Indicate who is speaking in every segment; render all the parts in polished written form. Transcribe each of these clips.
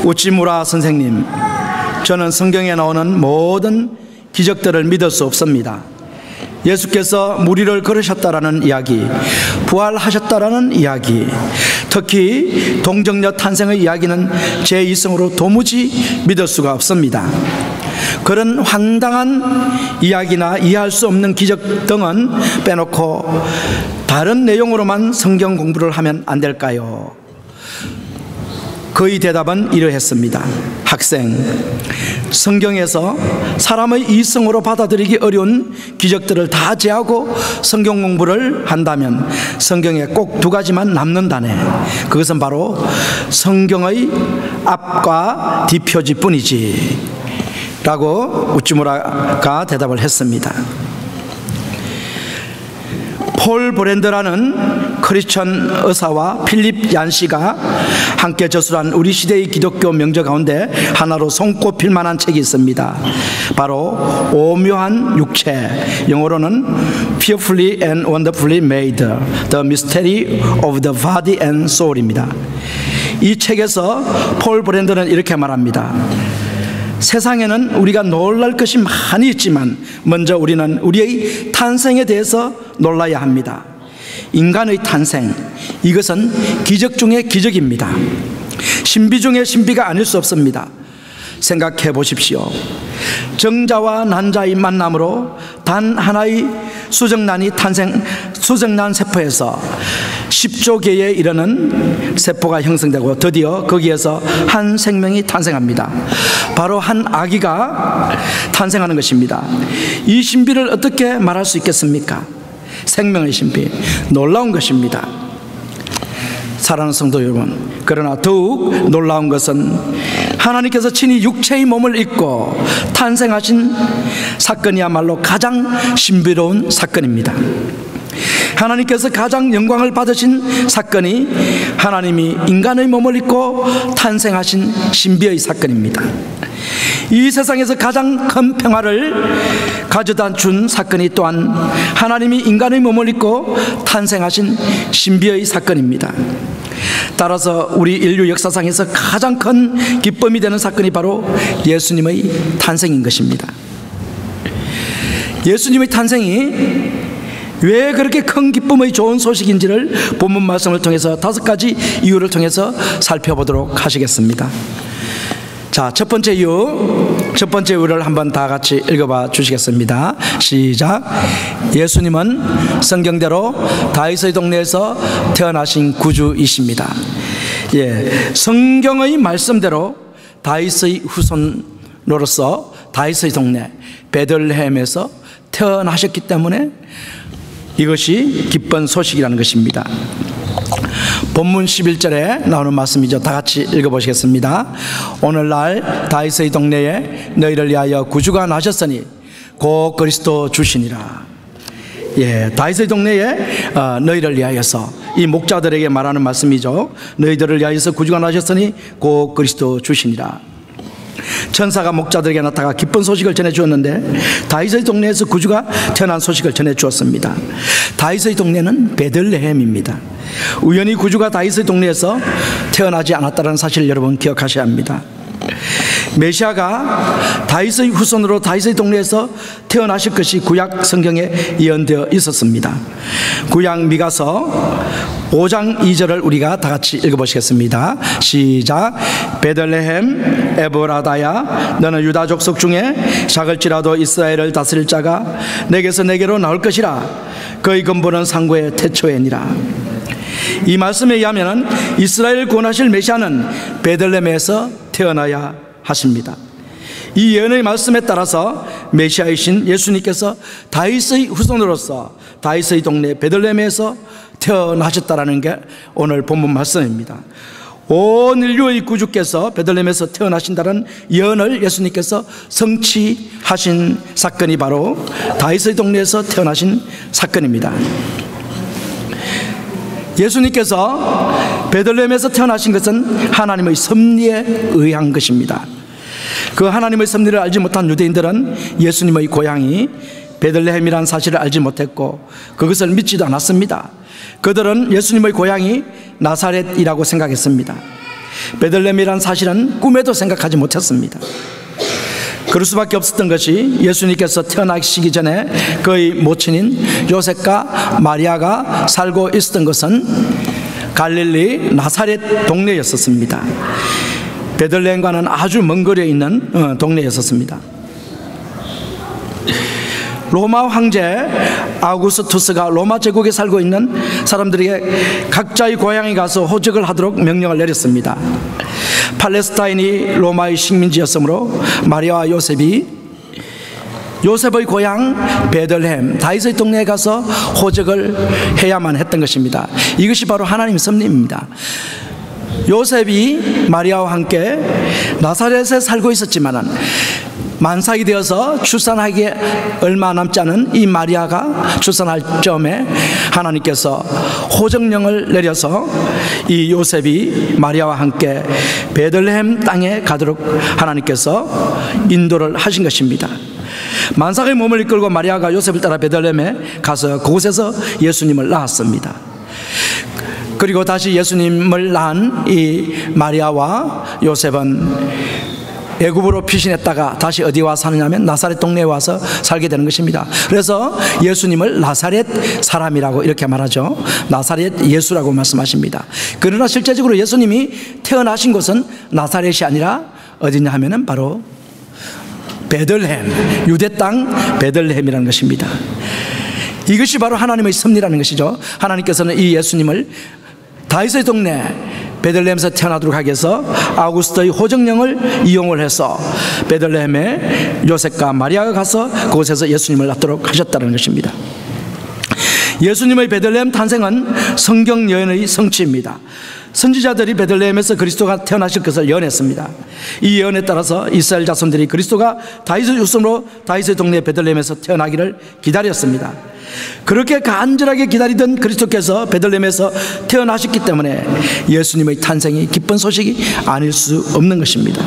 Speaker 1: 우치무라 선생님, 저는 성경에 나오는 모든 기적들을 믿을 수 없습니다. 예수께서 무리를 걸으셨다라는 이야기, 부활하셨다라는 이야기, 특히 동정녀 탄생의 이야기는 제 이성으로 도무지 믿을 수가 없습니다. 그런 황당한 이야기나 이해할 수 없는 기적 등은 빼놓고 다른 내용으로만 성경 공부를 하면 안 될까요? 그의 대답은 이러했습니다. 학생, 성경에서 사람의 이성으로 받아들이기 어려운 기적들을 다 제하고 성경 공부를 한다면 성경에 꼭 두 가지만 남는다네. 그것은 바로 성경의 앞과 뒷표지 뿐이지 라고 우치무라가 대답을 했습니다. 폴 브랜드라는 크리스천 의사와 필립 얀시가 함께 저술한 우리 시대의 기독교 명저 가운데 하나로 손꼽힐 만한 책이 있습니다. 바로 오묘한 육체, 영어로는 Fearfully and Wonderfully Made, The Mystery of the Body and Soul입니다. 이 책에서 폴 브랜드는 이렇게 말합니다. 세상에는 우리가 놀랄 것이 많이 있지만 먼저 우리는 우리의 탄생에 대해서 놀라야 합니다. 인간의 탄생, 이것은 기적 중의 기적입니다. 신비 중의 신비가 아닐 수 없습니다. 생각해 보십시오. 정자와 난자의 만남으로 단 하나의 수정란 세포에서 10조 개에 이르는 세포가 형성되고 드디어 거기에서 한 생명이 탄생합니다. 바로 한 아기가 탄생하는 것입니다. 이 신비를 어떻게 말할 수 있겠습니까? 생명의 신비, 놀라운 것입니다. 사랑하는 성도 여러분, 그러나 더욱 놀라운 것은 하나님께서 친히 육체의 몸을 입고 탄생하신 사건이야말로 가장 신비로운 사건입니다. 하나님께서 가장 영광을 받으신 사건이 하나님이 인간의 몸을 입고 탄생하신 신비의 사건입니다. 이 세상에서 가장 큰 평화를 가져다 준 사건이 또한 하나님이 인간의 몸을 입고 탄생하신 신비의 사건입니다. 따라서 우리 인류 역사상에서 가장 큰 기쁨이 되는 사건이 바로 예수님의 탄생인 것입니다. 예수님의 탄생이 왜 그렇게 큰 기쁨의 좋은 소식인지를 본문 말씀을 통해서 5가지 이유를 통해서 살펴보도록 하시겠습니다. 자, 첫 번째 이유를 한번 다 같이 읽어봐 주시겠습니다. 시작. 예수님은 성경대로 다윗의 동네에서 태어나신 구주이십니다. 성경의 말씀대로 다윗의 후손으로서 다윗의 동네 베들레헴에서 태어나셨기 때문에 이것이 기쁜 소식이라는 것입니다. 본문 11절에 나오는 말씀이죠. 다 같이 읽어보시겠습니다. 오늘날 다윗의 동네에 너희를 위하여 구주가 나셨으니 곧 그리스도 주시니라. 다윗의 동네에 너희를 위하여서, 이 목자들에게 말하는 말씀이죠. 너희들을 위하여서 구주가 나셨으니 곧 그리스도 주시니라. 천사가 목자들에게 나타나 기쁜 소식을 전해주었는데 다윗의 동네에서 구주가 태어난 소식을 전해주었습니다. 다윗의 동네는 베들레헴입니다. 우연히 구주가 다윗의 동네에서 태어나지 않았다는 사실을 여러분 기억하셔야 합니다. 메시아가 다윗의 후손으로 다윗의 동네에서 태어나실 것이 구약 성경에 예언되어 있었습니다. 구약 미가서 5장 2절을 우리가 다 같이 읽어보시겠습니다. 시작. 베들레헴 에브라다야, 너는 유다 족속 중에 작을지라도 이스라엘을 다스릴 자가 내게서 내게로 나올 것이라. 그의 근본은 상고의 태초에니라. 이 말씀에 의하면 이스라엘 구원하실 메시아는 베들레헴에서 태어나야 하십니다. 이 예언의 말씀에 따라서 메시아이신 예수님께서 다윗의 후손으로서 다윗의 동네 베들레헴에서 태어나셨다라는 게 오늘 본문 말씀입니다. 온 인류의 구주께서 베들레헴에서 태어나신다는 예언을 예수님께서 성취하신 사건이 바로 다윗의 동네에서 태어나신 사건입니다. 예수님께서 베들레헴에서 태어나신 것은 하나님의 섭리에 의한 것입니다. 그 하나님의 섭리를 알지 못한 유대인들은 예수님의 고향이 베들레헴이라는 사실을 알지 못했고 그것을 믿지도 않았습니다. 그들은 예수님의 고향이 나사렛이라고 생각했습니다. 베들레헴이란 사실은 꿈에도 생각하지 못했습니다. 그럴 수밖에 없었던 것이 예수님께서 태어나시기 전에 그의 모친인 요셉과 마리아가 살고 있었던 것은 갈릴리 나사렛 동네였었습니다. 베들레헴과는 아주 먼 거리에 있는 동네였었습니다. 로마 황제 아우구스투스가 로마 제국에 살고 있는 사람들에게 각자의 고향에 가서 호적을 하도록 명령을 내렸습니다. 팔레스타인이 로마의 식민지였으므로 마리아와 요셉의 고향 베들레헴 다윗의 동네에 가서 호적을 해야만 했던 것입니다. 이것이 바로 하나님의 섭리입니다. 요셉이 마리아와 함께 나사렛에 살고 있었지만은 만삭이 되어서 출산하기에 얼마 남지 않은 이 마리아가 출산할 점에 하나님께서 호정령을 내려서 이 요셉이 마리아와 함께 베들레헴 땅에 가도록 하나님께서 인도를 하신 것입니다. 만삭의 몸을 이끌고 마리아가 요셉을 따라 베들레헴에 가서 그곳에서 예수님을 낳았습니다. 그리고 다시 예수님을 낳은 이 마리아와 요셉은 애굽으로 피신했다가 다시 어디 와 사느냐면 나사렛 동네에 와서 살게 되는 것입니다. 그래서 예수님을 나사렛 사람이라고 이렇게 말하죠. 나사렛 예수라고 말씀하십니다. 그러나 실제적으로 예수님이 태어나신 곳은 나사렛이 아니라 어디냐 하면은 바로 베들레헴, 유대 땅 베들레헴이라는 것입니다. 이것이 바로 하나님의 섭리라는 것이죠. 하나님께서는 이 예수님을 다윗의 동네 베들레헴에서 태어나도록 하기 위해서 아우구스토의 호정령을 이용을 해서 베들레헴에 요셉과 마리아가 가서 그곳에서 예수님을 낳도록 하셨다는 것입니다. 예수님의 베들레헴 탄생은 성경 예언의 성취입니다. 선지자들이 베들레헴에서 그리스도가 태어나실 것을 예언했습니다. 이 예언에 따라서 이스라엘 자손들이 그리스도가 다윗의 후손으로 다윗의 동네 베들레헴에서 태어나기를 기다렸습니다. 그렇게 간절하게 기다리던 그리스도께서 베들레헴에서 태어나셨기 때문에 예수님의 탄생이 기쁜 소식이 아닐 수 없는 것입니다.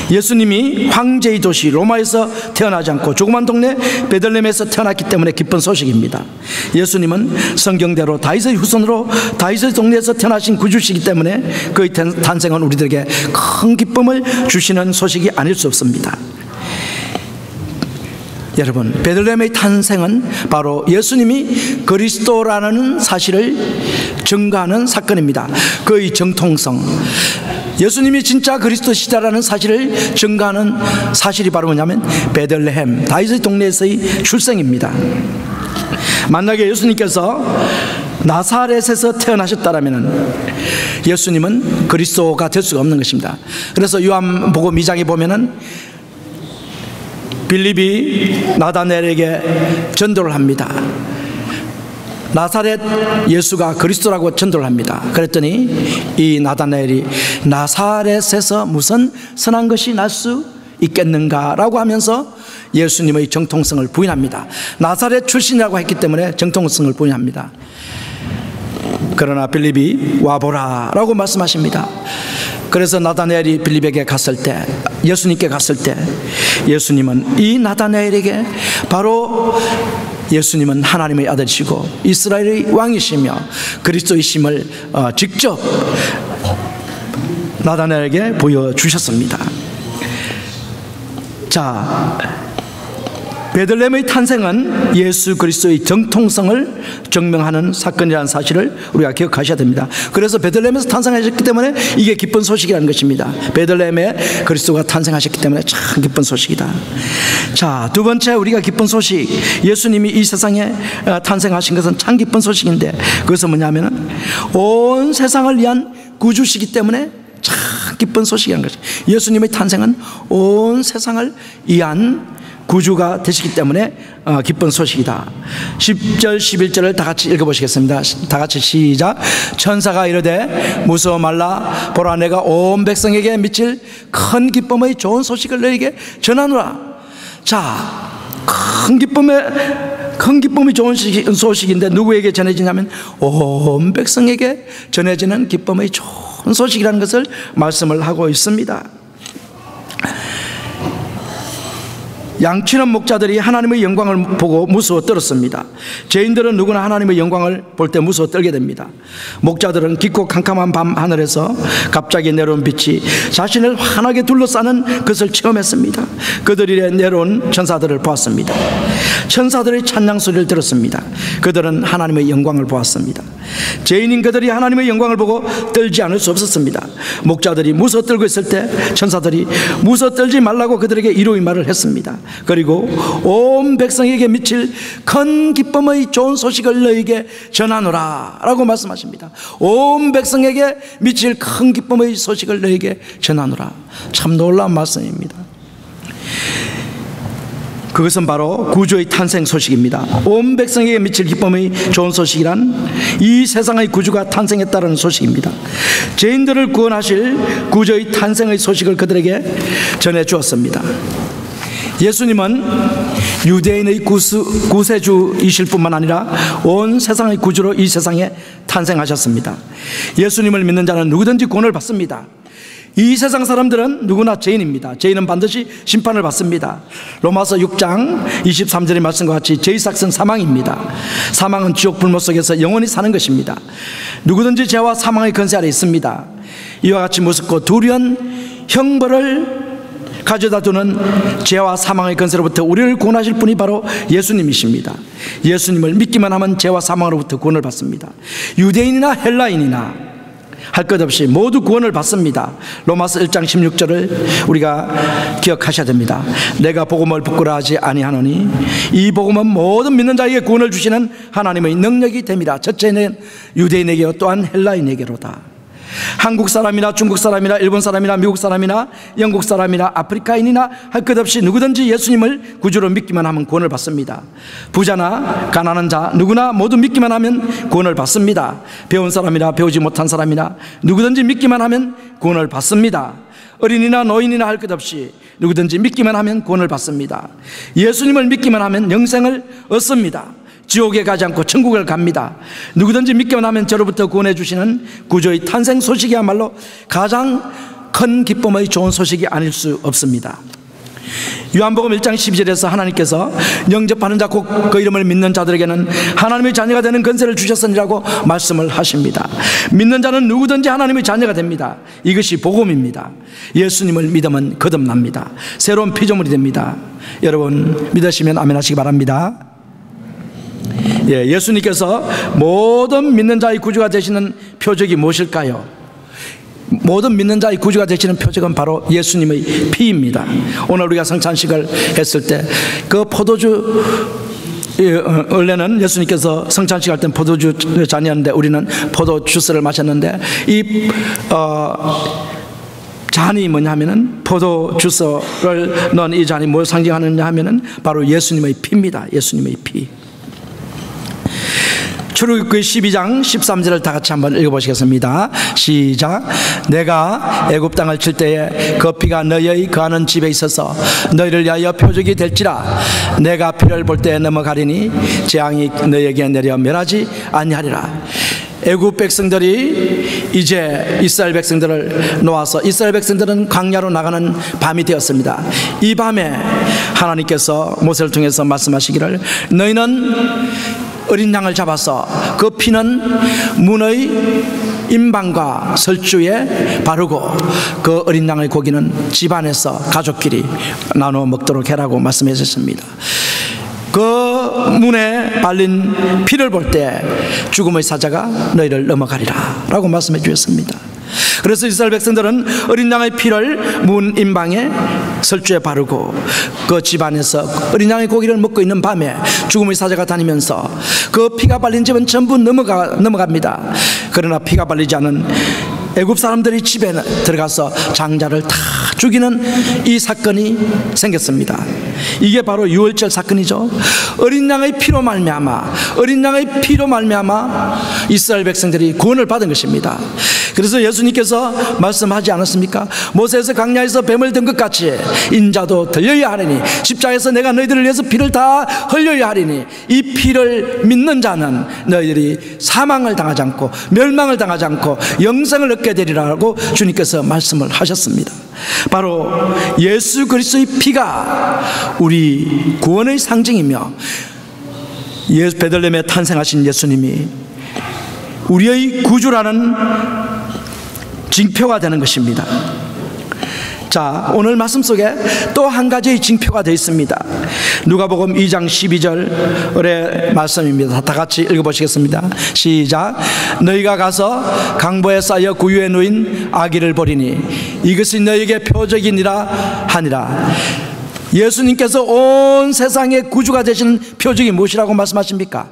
Speaker 1: 예수님이 황제의 도시 로마에서 태어나지 않고 조그만 동네 베들레헴에서 태어났기 때문에 기쁜 소식입니다. 예수님은 성경대로 다윗의 후손으로 다윗의 동네에서 태어나신 구주시기 때문에 그의 탄생은 우리들에게 큰 기쁨을 주시는 소식이 아닐 수 없습니다. 여러분, 베들레헴의 탄생은 바로 예수님이 그리스도라는 사실을 증거하는 사건입니다. 그의 정통성, 예수님이 진짜 그리스도시다라는 사실을 증거하는 사실이 바로 뭐냐면 베들레헴 다윗의 동네에서의 출생입니다. 만약에 예수님께서 나사렛에서 태어나셨다면 예수님은 그리스도가 될 수가 없는 것입니다. 그래서 요한복음 2장에 보면은 빌립이 나다나엘에게 전도를 합니다. 나사렛 예수가 그리스도라고 전도를 합니다. 그랬더니 이 나다나엘이 나사렛에서 무슨 선한 것이 날 수 있겠는가 라고 하면서 예수님의 정통성을 부인합니다. 나사렛 출신이라고 했기 때문에 정통성을 부인합니다. 그러나 빌립이 와보라 라고 말씀하십니다. 그래서 나다나엘이 빌립에게 갔을 때, 예수님께 갔을 때 예수님은 이 나다나엘에게 바로 예수님은 하나님의 아들이시고 이스라엘의 왕이시며 그리스도이심을 직접 나다나엘에게 보여주셨습니다. 자, 베들레헴의 탄생은 예수 그리스도의 정통성을 증명하는 사건이라는 사실을 우리가 기억하셔야 됩니다. 그래서 베들레헴에서 탄생하셨기 때문에 이게 기쁜 소식이라는 것입니다. 베들레헴에 그리스도가 탄생하셨기 때문에 참 기쁜 소식이다. 자, 두 번째 우리가 기쁜 소식, 예수님이 이 세상에 탄생하신 것은 참 기쁜 소식인데 그것은 뭐냐면 온 세상을 위한 구주시기 때문에 참 기쁜 소식이라는 것입니다. 예수님의 탄생은 온 세상을 위한 구주가 되시기 때문에 기쁜 소식이다. 10절 11절을 다 같이 읽어보시겠습니다. 다 같이 시작. 천사가 이르되 무서워 말라, 보라 내가 온 백성에게 미칠 큰 기쁨의 좋은 소식을 너에게 전하노라. 자, 큰 기쁨이 좋은 소식인데 누구에게 전해지냐면 온 백성에게 전해지는 기쁨의 좋은 소식이라는 것을 말씀을 하고 있습니다. 양치는 목자들이 하나님의 영광을 보고 무서워 떨었습니다. 죄인들은 누구나 하나님의 영광을 볼 때 무서워 떨게 됩니다. 목자들은 깊고 캄캄한 밤 하늘에서 갑자기 내려온 빛이 자신을 환하게 둘러싸는 것을 체험했습니다. 그들이 내려온 천사들을 보았습니다. 천사들의 찬양 소리를 들었습니다. 그들은 하나님의 영광을 보았습니다. 죄인인 그들이 하나님의 영광을 보고 떨지 않을 수 없었습니다. 목자들이 무서워 떨고 있을 때 천사들이 무서워 떨지 말라고 그들에게 이로이 말을 했습니다. 그리고 온 백성에게 미칠 큰 기쁨의 좋은 소식을 너희에게 전하노라 라고 말씀하십니다. 온 백성에게 미칠 큰 기쁨의 소식을 너희에게 전하노라. 참 놀라운 말씀입니다. 그것은 바로 구주의 탄생 소식입니다. 온 백성에게 미칠 기쁨의 좋은 소식이란 이 세상의 구주가 탄생했다는 소식입니다. 죄인들을 구원하실 구주의 탄생의 소식을 그들에게 전해주었습니다. 예수님은 유대인의 구세주이실 뿐만 아니라 온 세상의 구주로 이 세상에 탄생하셨습니다. 예수님을 믿는 자는 누구든지 구원을 받습니다. 이 세상 사람들은 누구나 죄인입니다. 죄인은 반드시 심판을 받습니다. 로마서 6장 23절의 말씀과 같이 죄의 삭은 사망입니다. 사망은 지옥 불못 속에서 영원히 사는 것입니다. 누구든지 죄와 사망의 권세 아래 있습니다. 이와 같이 무섭고 두려운 형벌을 가져다 두는 죄와 사망의 권세로부터 우리를 구원하실 분이 바로 예수님이십니다. 예수님을 믿기만 하면 죄와 사망으로부터 구원을 받습니다. 유대인이나 헬라인이나 할 것 없이 모두 구원을 받습니다. 로마서 1장 16절을 우리가 기억하셔야 됩니다. 내가 복음을 부끄러워하지 아니하노니 이 복음은 모든 믿는 자에게 구원을 주시는 하나님의 능력이 됩니다. 첫째는 유대인에게요 또한 헬라인에게로다. 한국 사람이나 중국 사람이나 일본 사람이나 미국 사람이나 영국 사람이나 아프리카인이나 할 것 없이 누구든지 예수님을 구주로 믿기만 하면 구원을 받습니다. 부자나 가난한 자 누구나 모두 믿기만 하면 구원을 받습니다. 배운 사람이나 배우지 못한 사람이나 누구든지 믿기만 하면 구원을 받습니다. 어린이나 노인이나 할 것 없이 누구든지 믿기만 하면 구원을 받습니다. 예수님을 믿기만 하면 영생을 얻습니다. 지옥에 가지 않고 천국을 갑니다. 누구든지 믿기만 하면 저로부터 구원해 주시는 구주의 탄생 소식이야말로 가장 큰 기쁨의 좋은 소식이 아닐 수 없습니다. 요한복음 1장 12절에서 하나님께서 영접하는 자 곧 그 이름을 믿는 자들에게는 하나님의 자녀가 되는 권세를 주셨으니라고 말씀을 하십니다. 믿는 자는 누구든지 하나님의 자녀가 됩니다. 이것이 복음입니다. 예수님을 믿으면 거듭납니다. 새로운 피조물이 됩니다. 여러분 믿으시면 아멘 하시기 바랍니다. 예수님께서 모든 믿는 자의 구주가 되시는 표적이 무엇일까요? 모든 믿는 자의 구주가 되시는 표적은 바로 예수님의 피입니다. 오늘 우리가 성찬식을 했을 때 그 포도주, 원래는 예수님께서 성찬식 할 때는 포도주 잔이었는데 우리는 포도주스를 마셨는데 이 잔이 뭐냐 하면은 포도주스를 넣은 이 잔이 뭘 상징하느냐 하면은 바로 예수님의 피입니다. 예수님의 피. 출애굽기 12장 13절을 다 같이 한번 읽어보시겠습니다. 시작. 내가 애굽 땅을 칠 때에 그 피가 너희의 거하는 집에 있어서 너희를 위하여 표적이 될지라. 내가 피를 볼 때 넘어가리니 재앙이 너희에게 내려 멸하지 아니하리라. 애굽 백성들이 이제 이스라엘 백성들을 놓아서 이스라엘 백성들은 광야로 나가는 밤이 되었습니다. 이 밤에 하나님께서 모세를 통해서 말씀하시기를 너희는 어린 양을 잡아서 그 피는 문의 임방과 설주에 바르고 그 어린 양의 고기는 집안에서 가족끼리 나누어 먹도록 해라고 말씀해 주셨습니다. 그 문에 발린 피를 볼 때 죽음의 사자가 너희를 넘어가리라 라고 말씀해 주셨습니다. 그래서 이스라엘 백성들은 어린 양의 피를 문 임방에 설주에 바르고 그 집안에서 어린 양의 고기를 먹고 있는 밤에 죽음의 사자가 다니면서 그 피가 발린 집은 전부 넘어갑니다. 그러나 피가 발리지 않은 애굽 사람들이 집에 들어가서 장자를 다 죽이는 이 사건이 생겼습니다. 이게 바로 유월절 사건이죠. 어린 양의 피로 말미암아 이스라엘 백성들이 구원을 받은 것입니다. 그래서 예수님께서 말씀하지 않았습니까? 모세에서 광야에서 뱀을 든 것 같이 인자도 들려야 하리니, 십자가에서 내가 너희들을 위해서 피를 다 흘려야 하리니, 이 피를 믿는 자는 너희들이 사망을 당하지 않고 멸망을 당하지 않고 영생을 얻게 되리라고 주님께서 말씀을 하셨습니다. 바로 예수 그리스도의 피가 우리 구원의 상징이며, 베들레헴에 탄생하신 예수님이 우리의 구주라는 징표가 되는 것입니다. 자, 오늘 말씀 속에 또 한 가지의 징표가 되어 있습니다. 누가복음 2장 12절의 말씀입니다. 다 같이 읽어보시겠습니다. 시작. 너희가 가서 강보에 쌓여 구유에 누인 아기를 보리니 이것이 너희에게 표적이니라 하니라. 예수님께서 온 세상의 구주가 되시는 표적이 무엇이라고 말씀하십니까?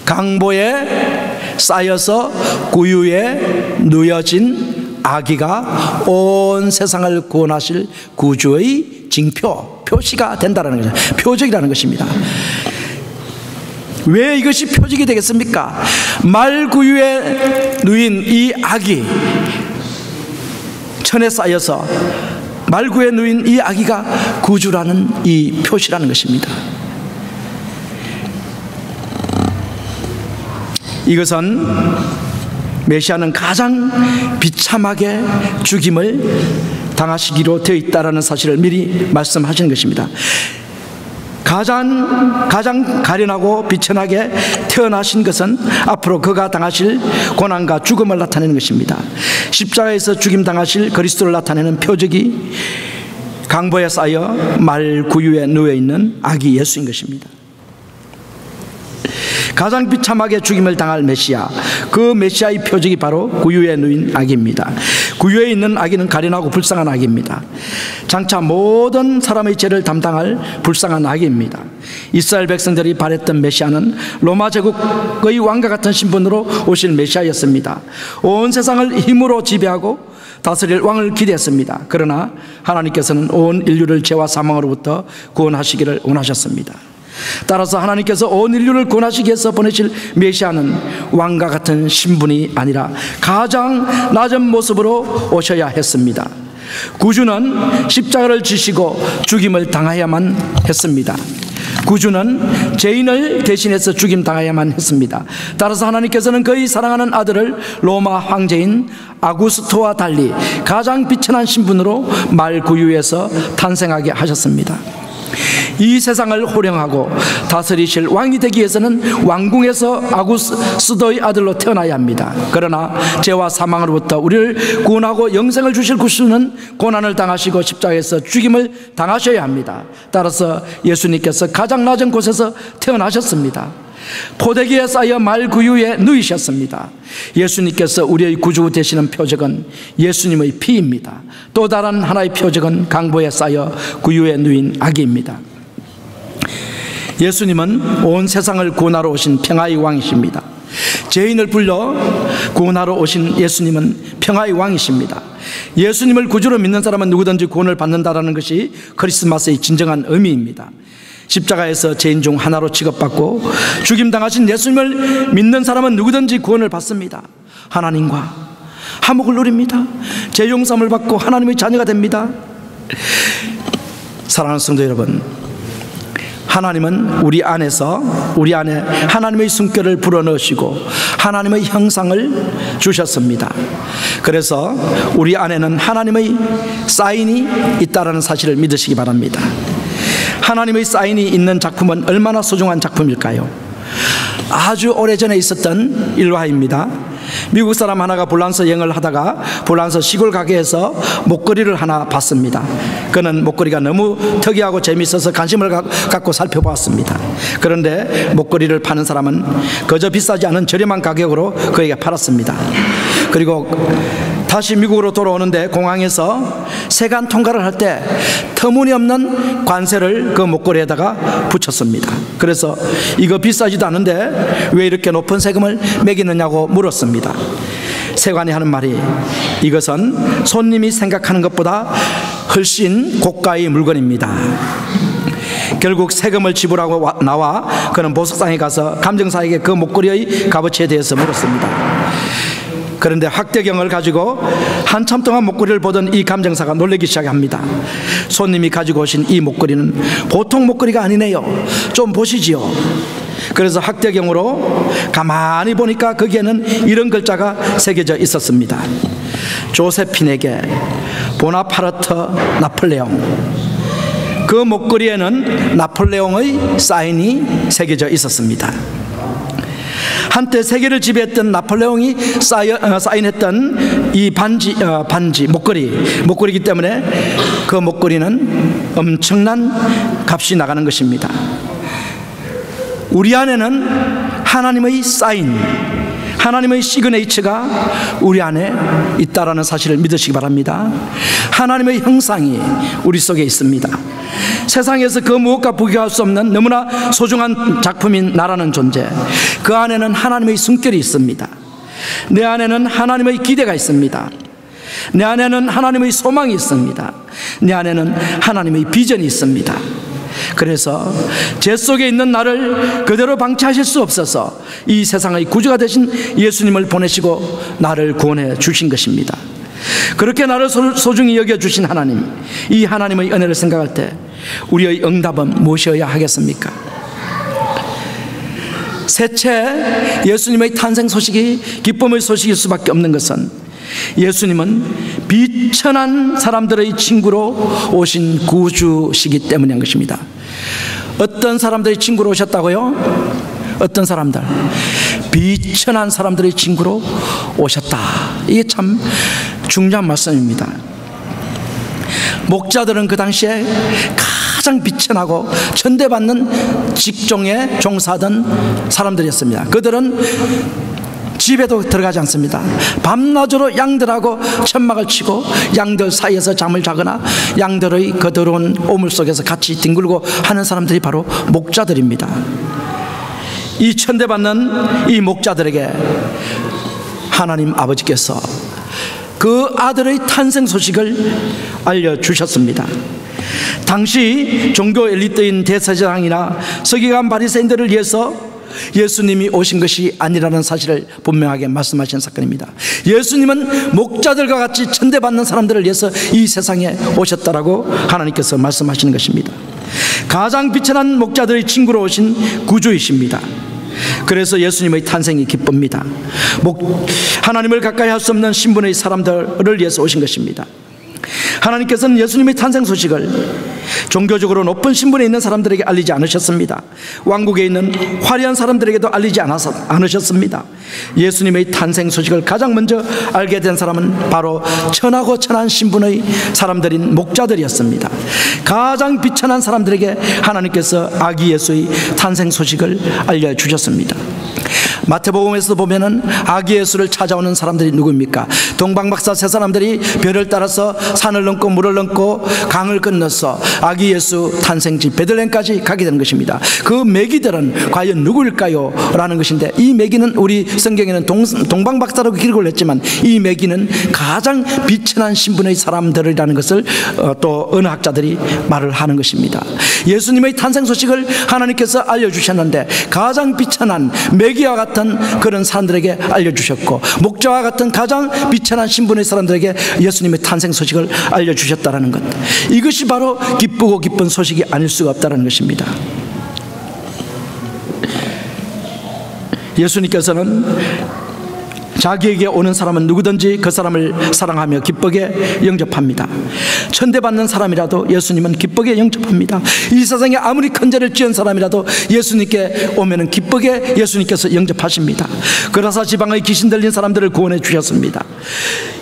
Speaker 1: 강보에 쌓여서 구유에 누여진 아기가 온 세상을 구원하실 구주의 징표, 표시가 된다는 거죠. 표적이라는 것입니다. 왜 이것이 표적이 되겠습니까? 말구유에 누인 이 아기, 천에 쌓여서 말구에 누인 이 아기가 구주라는 이 표시라는 것입니다. 이것은 메시아는 가장 비참하게 죽임을 당하시기로 되어 있다는 사실을 미리 말씀하시는 것입니다. 가장 가련하고 비천하게 태어나신 것은 앞으로 그가 당하실 고난과 죽음을 나타내는 것입니다. 십자가에서 죽임 당하실 그리스도를 나타내는 표적이 강보에 쌓여 말 구유에 누워 있는 아기 예수인 것입니다. 가장 비참하게 죽임을 당할 메시아, 그 메시아의 표적이 바로 구유에 누인 아기입니다. 구유에 있는 아기는 가련하고 불쌍한 아기입니다. 장차 모든 사람의 죄를 담당할 불쌍한 아기입니다. 이스라엘 백성들이 바랬던 메시아는 로마 제국의 왕과 같은 신분으로 오실 메시아였습니다. 온 세상을 힘으로 지배하고 다스릴 왕을 기대했습니다. 그러나 하나님께서는 온 인류를 죄와 사망으로부터 구원하시기를 원하셨습니다. 따라서 하나님께서 온 인류를 구원하시기 위해서 보내실 메시아는 왕과 같은 신분이 아니라 가장 낮은 모습으로 오셔야 했습니다. 구주는 십자가를 지시고 죽임을 당해야만 했습니다. 구주는 죄인을 대신해서 죽임 당해야만 했습니다. 따라서 하나님께서는 그의 사랑하는 아들을 로마 황제인 아구스토와 달리 가장 비천한 신분으로 말 구유에서 탄생하게 하셨습니다. 이 세상을 호령하고 다스리실 왕이 되기 위해서는 왕궁에서 아구스도의 아들로 태어나야 합니다. 그러나 죄와 사망으로부터 우리를 구원하고 영생을 주실 구주는 고난을 당하시고 십자가에서 죽임을 당하셔야 합니다. 따라서 예수님께서 가장 낮은 곳에서 태어나셨습니다. 포대기에 쌓여 말 구유에 누이셨습니다. 예수님께서 우리의 구주 되시는 표적은 예수님의 피입니다. 또 다른 하나의 표적은 강보에 쌓여 구유에 누인 아기입니다. 예수님은 온 세상을 구원하러 오신 평화의 왕이십니다. 죄인을 불러 구원하러 오신 예수님은 평화의 왕이십니다. 예수님을 구주로 믿는 사람은 누구든지 구원을 받는다는 것이 크리스마스의 진정한 의미입니다. 십자가에서 죄인 중 하나로 취급받고 죽임당하신 예수님을 믿는 사람은 누구든지 구원을 받습니다. 하나님과 화목을 누립니다. 죄 용서함을 받고 하나님의 자녀가 됩니다. 사랑하는 성도 여러분, 하나님은 우리 안에 하나님의 숨결을 불어넣으시고 하나님의 형상을 주셨습니다. 그래서 우리 안에는 하나님의 사인이 있다는 사실을 믿으시기 바랍니다. 하나님의 사인이 있는 작품은 얼마나 소중한 작품일까요? 아주 오래전에 있었던 일화입니다. 미국 사람 하나가 불란서 여행을 하다가 불란서 시골 가게에서 목걸이를 하나 봤습니다. 그는 목걸이가 너무 특이하고 재미있어서 관심을 갖고 살펴보았습니다. 그런데 목걸이를 파는 사람은 그저 비싸지 않은 저렴한 가격으로 그에게 팔았습니다. 그리고 다시 미국으로 돌아오는데 공항에서 세관 통과를 할 때 터무니없는 관세를 그 목걸이에다가 붙였습니다. 그래서 이거 비싸지도 않은데 왜 이렇게 높은 세금을 매기느냐고 물었습니다. 세관이 하는 말이, 이것은 손님이 생각하는 것보다 훨씬 고가의 물건입니다. 결국 세금을 지불하고 나와 그는 보석상에 가서 감정사에게 그 목걸이의 값어치에 대해서 물었습니다. 그런데 확대경을 가지고 한참 동안 목걸이를 보던 이 감정사가 놀라기 시작합니다. 손님이 가지고 오신 이 목걸이는 보통 목걸이가 아니네요. 좀 보시지요. 그래서 확대경으로 가만히 보니까 거기에는 이런 글자가 새겨져 있었습니다. 조세핀에게 보나파르트 나폴레옹. 그 목걸이에는 나폴레옹의 사인이 새겨져 있었습니다. 한때 세계를 지배했던 나폴레옹이 사인했던 이 반지 목걸이이기 때문에 그 목걸이는 엄청난 값이 나가는 것입니다. 우리 안에는 하나님의 사인, 하나님의 시그네이처가 우리 안에 있다라는 사실을 믿으시기 바랍니다. 하나님의 형상이 우리 속에 있습니다. 세상에서 그 무엇과 비교할 수 없는 너무나 소중한 작품인 나라는 존재, 그 안에는 하나님의 숨결이 있습니다. 내 안에는 하나님의 기대가 있습니다. 내 안에는 하나님의 소망이 있습니다. 내 안에는 하나님의 비전이 있습니다. 그래서 제 속에 있는 나를 그대로 방치하실 수 없어서 이 세상의 구주가 되신 예수님을 보내시고 나를 구원해 주신 것입니다. 그렇게 나를 소중히 여겨주신 하나님, 이 하나님의 은혜를 생각할 때 우리의 응답은 무엇이어야 하겠습니까? 셋째, 예수님의 탄생 소식이 기쁨의 소식일 수밖에 없는 것은 예수님은 비천한 사람들의 친구로 오신 구주시기 때문인 것입니다. 어떤 사람들의 친구로 오셨다고요? 어떤 사람들? 비천한 사람들의 친구로 오셨다. 이게 참 중요한 말씀입니다. 목자들은 그 당시에 가장 비천하고 천대받는 직종에 종사하던 사람들이었습니다. 그들은 집에도 들어가지 않습니다. 밤낮으로 양들하고 천막을 치고 양들 사이에서 잠을 자거나 양들의 그 더러운 오물 속에서 같이 뒹굴고 하는 사람들이 바로 목자들입니다. 이 천대받는 이 목자들에게 하나님 아버지께서 그 아들의 탄생 소식을 알려주셨습니다. 당시 종교 엘리트인 대제사장이나 서기관 바리새인들을 위해서 예수님이 오신 것이 아니라는 사실을 분명하게 말씀하신 사건입니다. 예수님은 목자들과 같이 천대받는 사람들을 위해서 이 세상에 오셨다라고 하나님께서 말씀하시는 것입니다. 가장 비천한 목자들의 친구로 오신 구주이십니다. 그래서 예수님의 탄생이 기쁩니다. 하나님을 가까이 할 수 없는 신분의 사람들을 위해서 오신 것입니다. 하나님께서는 예수님의 탄생 소식을 종교적으로 높은 신분에 있는 사람들에게 알리지 않으셨습니다. 왕국에 있는 화려한 사람들에게도 알리지 않으셨습니다. 예수님의 탄생 소식을 가장 먼저 알게 된 사람은 바로 천하고 천한 신분의 사람들인 목자들이었습니다. 가장 비천한 사람들에게 하나님께서 아기 예수의 탄생 소식을 알려주셨습니다. 마태복음에서 보면은 아기 예수를 찾아오는 사람들이 누구입니까? 동방박사 세 사람들이 별을 따라서 산을 넘고 물을 넘고 강을 건너서 아기 예수 탄생지 베들레헴까지 가게 되는 것입니다. 그 매기들은 과연 누구일까요? 라는 것인데, 이 매기는 우리 성경에는 동방박사라고 기록을 했지만 이 매기는 가장 비천한 신분의 사람들이라는 것을 또 언어학자들이 말을 하는 것입니다. 예수님의 탄생 소식을 하나님께서 알려주셨는데 가장 비천한 매기와 같은 그런 사람들에게 알려주셨고, 목자와 같은 가장 비천한 신분의 사람들에게 예수님의 탄생 소식을 알려주셨다는 것, 이것이 바로 기쁘고 기쁜 소식이 아닐 수가 없다는 것입니다. 예수님께서는 자기에게 오는 사람은 누구든지 그 사람을 사랑하며 기쁘게 영접합니다. 천대받는 사람이라도 예수님은 기쁘게 영접합니다. 이 세상에 아무리 큰 죄를 지은 사람이라도 예수님께 오면은 기쁘게 예수님께서 영접하십니다. 그라사 지방의 귀신 들린 사람들을 구원해 주셨습니다.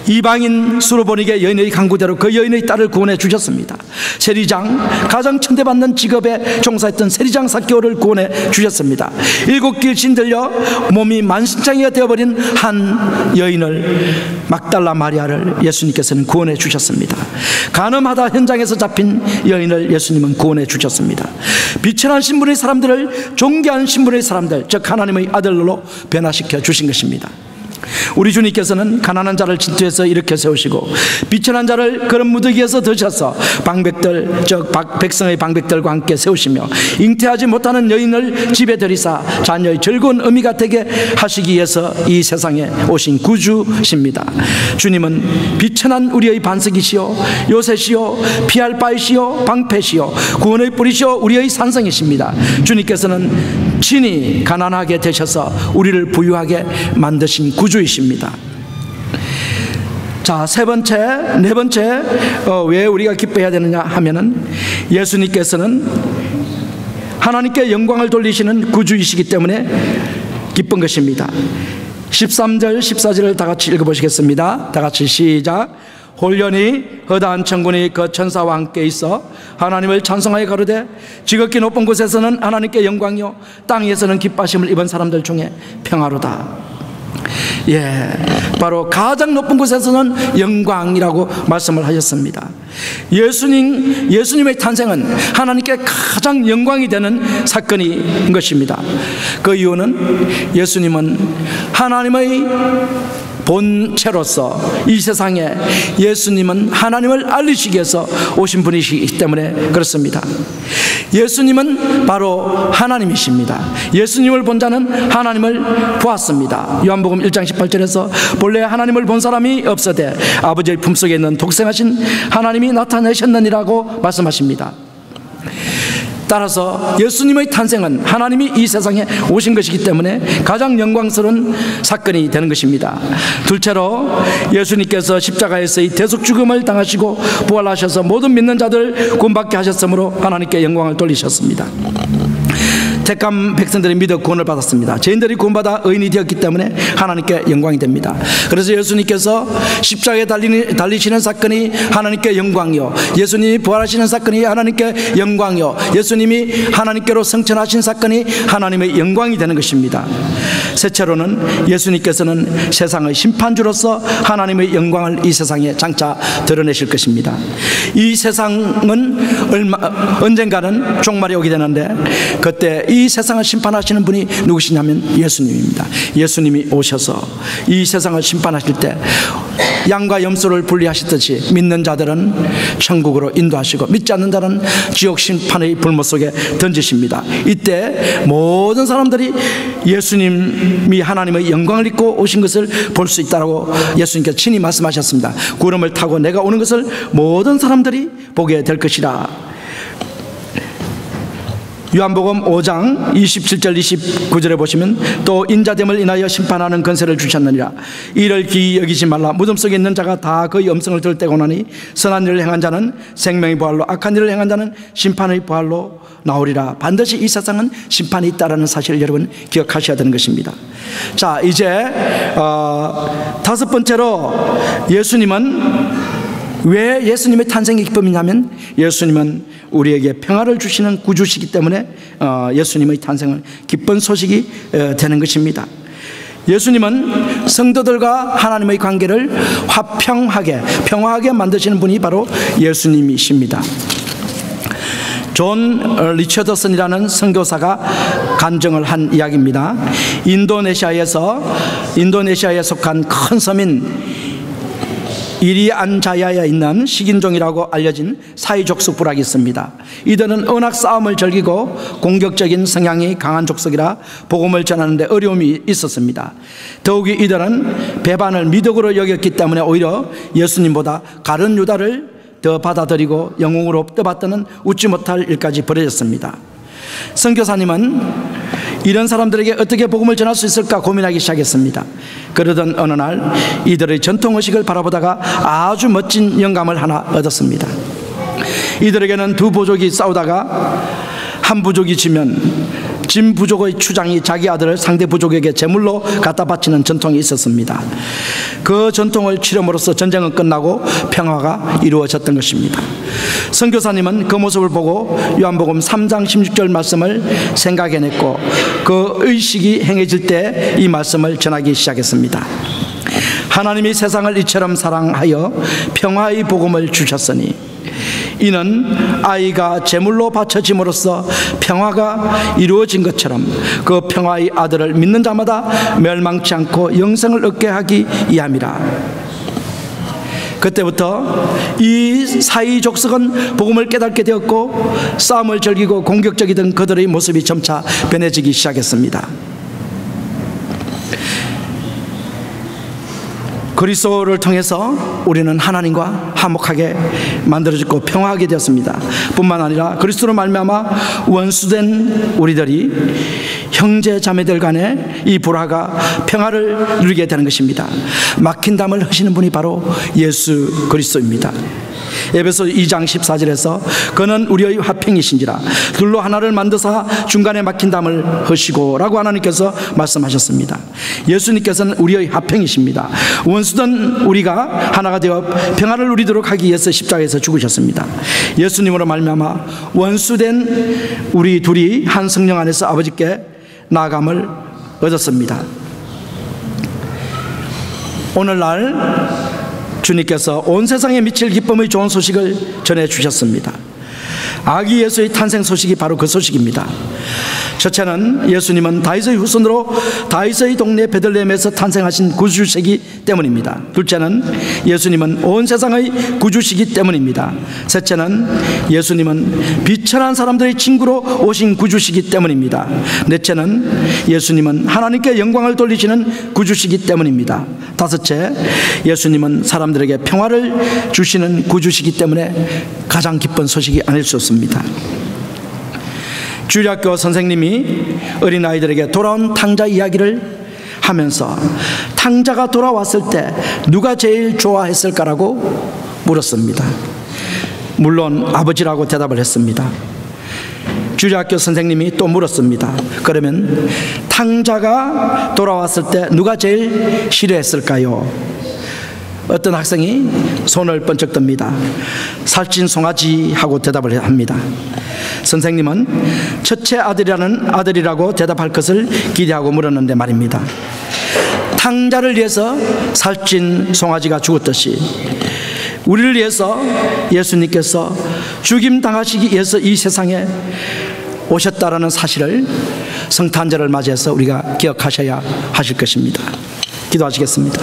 Speaker 1: 이방인 수로보니게 여인의 강구대로 그 여인의 딸을 구원해 주셨습니다. 세리장, 가장 천대받는 직업에 종사했던 세리장 삭개오를 구원해 주셨습니다. 7길 신 들려 몸이 만신창이가 되어버린 한 여인을, 막달라 마리아를 예수님께서는 구원해 주셨습니다. 간음하다 현장에서 잡힌 여인을 예수님은 구원해 주셨습니다. 비천한 신분의 사람들을 존귀한 신분의 사람들, 즉 하나님의 아들로 변화시켜 주신 것입니다. 우리 주님께서는 가난한 자를 질투해서 일으켜 세우시고 비천한 자를 그런 무더기에서 드셔서 방백들 즉 백성의 방백들과 함께 세우시며 잉태하지 못하는 여인을 집에 들이사 자녀의 즐거운 의미가 되게 하시기 위해서 이 세상에 오신 구주십니다. 주님은 비천한 우리의 반석이시요 요새시요 피할 바이시요 방패시요 구원의 뿌리시요 우리의 산성이십니다. 주님께서는 친히 가난하게 되셔서 우리를 부유하게 만드신 구주이십니다. 자, 네 번째 왜 우리가 기뻐해야 되느냐 하면은 예수님께서는 하나님께 영광을 돌리시는 구주이시기 때문에 기쁜 것입니다. 13절 14절을 다 같이 읽어보시겠습니다. 다 같이 시작. 홀연히 허다한 천군이 그 천사와 함께 있어 하나님을 찬송하여 가로되 지극히 높은 곳에서는 하나님께 영광이요 땅 위에서는 기뻐하심을 입은 사람들 중에 평화로다. 예, 바로 가장 높은 곳에서는 영광이라고 말씀을 하셨습니다. 예수님의 탄생은 하나님께 가장 영광이 되는 사건인 것입니다. 그 이유는 예수님은 하나님의 본체로서 이 세상에 예수님은 하나님을 알리시기 위해서 오신 분이시기 때문에 그렇습니다. 예수님은 바로 하나님이십니다. 예수님을 본 자는 하나님을 보았습니다. 요한복음 1장 18절에서 본래 하나님을 본 사람이 없어되 아버지의 품속에 있는 독생하신 하나님이 나타내셨느니라고 말씀하십니다. 따라서 예수님의 탄생은 하나님이 이 세상에 오신 것이기 때문에 가장 영광스러운 사건이 되는 것입니다. 둘째로 예수님께서 십자가에서의 대속 죽음을 당하시고 부활하셔서 모든 믿는 자들 구원받게 하셨으므로 하나님께 영광을 돌리셨습니다. 택한 백성들이 믿어 구원을 받았습니다. 죄인들이 구원받아 의인이 되었기 때문에 하나님께 영광이 됩니다. 그래서 예수님께서 십자가에 달리시는 사건이 하나님께 영광이요 예수님이 부활하시는 사건이 하나님께 영광이요 예수님이 하나님께로 성천하신 사건이 하나님의 영광이 되는 것입니다. 셋째로는 예수님께서는 세상의 심판주로서 하나님의 영광을 이 세상에 장차 드러내실 것입니다. 이 세상은 언젠가는 종말이 오게 되는데 그때 이 세상을 심판하시는 분이 누구시냐면 예수님입니다. 예수님이 오셔서 이 세상을 심판하실 때 양과 염소를 분리하시듯이 믿는 자들은 천국으로 인도하시고 믿지 않는 자는 지옥 심판의 불못 속에 던지십니다. 이때 모든 사람들이 예수님이 하나님의 영광을 입고 오신 것을 볼 수 있다고 예수님께서 친히 말씀하셨습니다. 구름을 타고 내가 오는 것을 모든 사람들이 보게 될 것이라. 요한복음 5장 27절 29절에 보시면 또 인자됨을 인하여 심판하는 권세를 주셨느니라. 이를 기이 여기지 말라. 무덤 속에 있는 자가 다 그의 음성을 들을 때가 오나니 선한 일을 행한 자는 생명의 부활로 악한 일을 행한 자는 심판의 부활로 나오리라. 반드시 이 세상은 심판이 있다라는 사실을 여러분 기억하셔야 되는 것입니다. 자, 이제 다섯 번째로 예수님은 왜 예수님의 탄생이 기쁨이냐면 예수님은 우리에게 평화를 주시는 구주시기 때문에 예수님의 탄생은 기쁜 소식이 되는 것입니다. 예수님은 성도들과 하나님의 관계를 평화하게 만드시는 분이 바로 예수님이십니다. 존 리처더슨이라는 선교사가 간증을 한 이야기입니다. 인도네시아에 속한 큰 섬인 이리안자야에 있는 식인종이라고 알려진 사이 족속 부락이 있습니다. 이들은 언약 싸움을 즐기고 공격적인 성향이 강한 족속이라 복음을 전하는데 어려움이 있었습니다. 더욱이 이들은 배반을 미덕으로 여겼기 때문에 오히려 예수님보다 가룟 유다를 더 받아들이고 영웅으로 떠받드는 웃지 못할 일까지 벌어졌습니다. 선교사님은 이런 사람들에게 어떻게 복음을 전할 수 있을까 고민하기 시작했습니다. 그러던 어느 날 이들의 전통의식을 바라보다가 아주 멋진 영감을 하나 얻었습니다. 이들에게는 두 부족이 싸우다가 한 부족이 지면 진 부족의 추장이 자기 아들을 상대 부족에게 제물로 갖다 바치는 전통이 있었습니다. 그 전통을 치름으로써 전쟁은 끝나고 평화가 이루어졌던 것입니다. 선교사님은 그 모습을 보고 요한복음 3장 16절 말씀을 생각해냈고 그 의식이 행해질 때 이 말씀을 전하기 시작했습니다. 하나님이 세상을 이처럼 사랑하여 평화의 복음을 주셨으니 이는 아이가 제물로 바쳐짐으로써 평화가 이루어진 것처럼 그 평화의 아들을 믿는 자마다 멸망치 않고 영생을 얻게 하기 위함이라. 그때부터 이 사이 족속은 복음을 깨닫게 되었고 싸움을 즐기고 공격적이던 그들의 모습이 점차 변해지기 시작했습니다. 그리스도를 통해서 우리는 하나님과 화목하게 만들어지고 평화하게 되었습니다. 뿐만 아니라 그리스도로 말미암아 원수된 우리들이 형제 자매들 간에 이 불화가 평화를 누리게 되는 것입니다. 막힌 담을 허시는 분이 바로 예수 그리스도입니다. 에베소 2장 14절에서 그는 우리의 화평이신지라 둘로 하나를 만드사 중간에 막힌 담을 허시고 라고 하나님께서 말씀하셨습니다. 예수님께서는 우리의 화평이십니다. 원수던 우리가 하나가 되어 평화를 누리도록 하기 위해서 십자가에서 죽으셨습니다. 예수님으로 말미암아 원수된 우리 둘이 한 성령 안에서 아버지께 나아감을 얻었습니다. 오늘날 주님께서 온 세상에 미칠 기쁨의 좋은 소식을 전해주셨습니다. 아기 예수의 탄생 소식이 바로 그 소식입니다. 첫째는 예수님은 다윗의 후손으로 다윗의 동네 베들레헴에서 탄생하신 구주시기 때문입니다. 둘째는 예수님은 온 세상의 구주시기 때문입니다. 셋째는 예수님은 비천한 사람들의 친구로 오신 구주시기 때문입니다. 넷째는 예수님은 하나님께 영광을 돌리시는 구주시기 때문입니다. 다섯째, 예수님은 사람들에게 평화를 주시는 구주시기 때문에 가장 기쁜 소식이 아닐 수 없습니다. 주일학교 선생님이 어린아이들에게 돌아온 탕자 이야기를 하면서 탕자가 돌아왔을 때 누가 제일 좋아했을까라고 물었습니다. 물론 아버지라고 대답을 했습니다. 주일학교 선생님이 또 물었습니다. 그러면 탕자가 돌아왔을 때 누가 제일 싫어했을까요? 어떤 학생이 손을 번쩍 듭니다. 살찐 송아지 하고 대답을 합니다. 선생님은 첫째 아들이라고 대답할 것을 기대하고 물었는데 말입니다. 탕자를 위해서 살찐 송아지가 죽었듯이 우리를 위해서 예수님께서 죽임당하시기 위해서 이 세상에 오셨다라는 사실을 성탄절을 맞이해서 우리가 기억하셔야 하실 것입니다. 기도하시겠습니다.